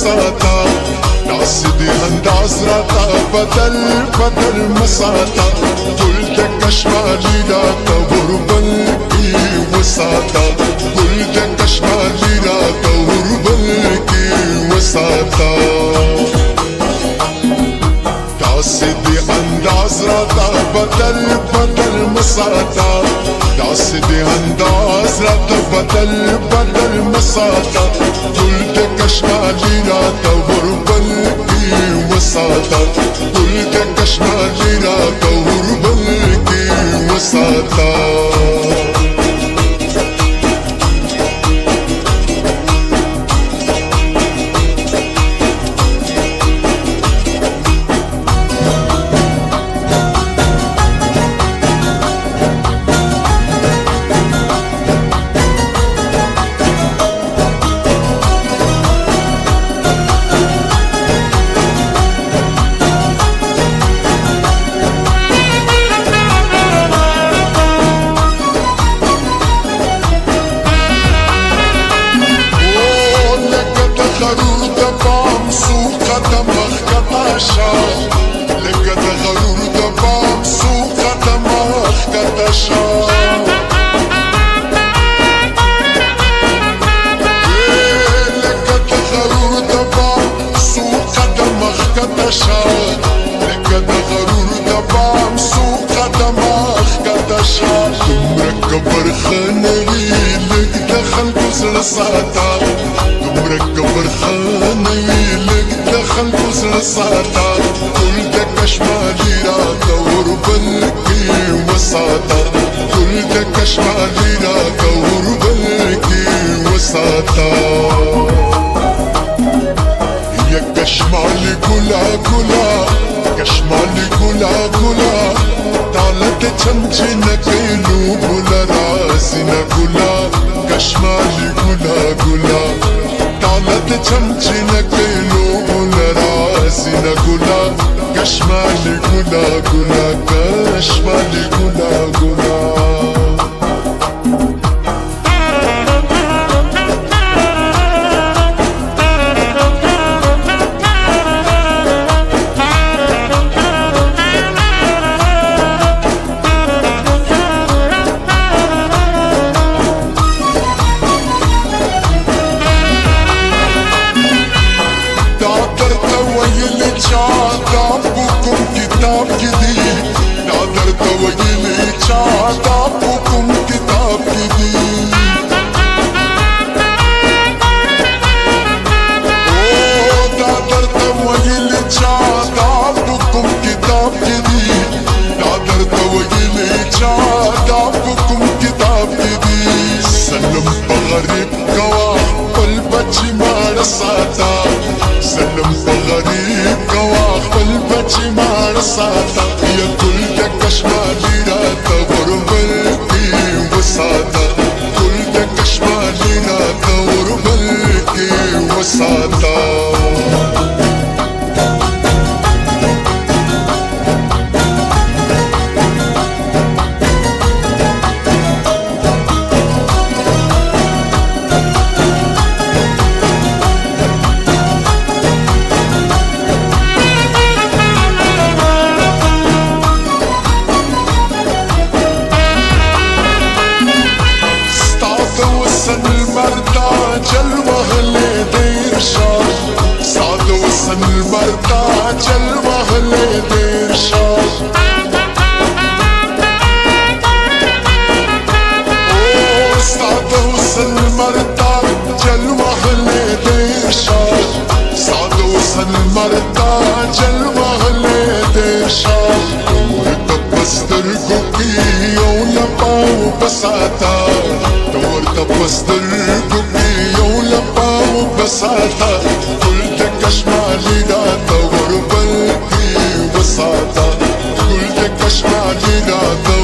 وساتا ناسدي انداز راتا بدل مساتا قلتك اشمالي لا تغربلكي وساتا قلتك اشمالي لا تغربلكي وساتا ناسدي انداز راتا بدل مساتا ناسدي انداز راتا بدل مساتا قلتك اشمالي لا تغربلكي وساتا قلتك اشمالي لا تغربلكي وساتا لقد غرور دبام سوق دماغ كتشا لقد غرور دبام سوق دماغ كتشا لقد غرور دبام سوق دماغ كتشا تمرك برخاني لك دخل بزر ساتا تمرك برخاني لك دخل بزر ساتا قلتك اشمالي لا تغربلكي وساتا قلتك اشمالي لا تغربلكي وساتا يا كشمالي كلا كشمالي كلا طالت چمچنا كيلو بولا راسنا كلا كشمالي كلا طالت چمچنا كيلو بولا راسنا كلا كشمالي كلا كشمالي كلا بكم كتاب جديد نقدر توجيلي شعطا بكم كتاب جديد نقدر توجيلي شعطا بكم كتاب جديد نقدر توجيلي شعطا بكم كتاب جديد سلم بغريب قواح قلبتي ما رصاتا سلم بغريب قواح قلبتي ما رصاتا يا قلتك اشمالي لا تغربلكي وساتا قلتك اشمالي لا تغربلكي وساتا جلوه لدير شاش صعد وصل المرتع جلوه لدير شاش صعد وصل المرتع جلوه لدير شاش صعد وصل المرتع جلوه لدير شاش بسترقوكي ولا باو بساتا دورت بسترقوكي ولا باو بساتا قلتك اشمالي لا تغربلكي وساتا قلتك اشمالي لا تغربلكي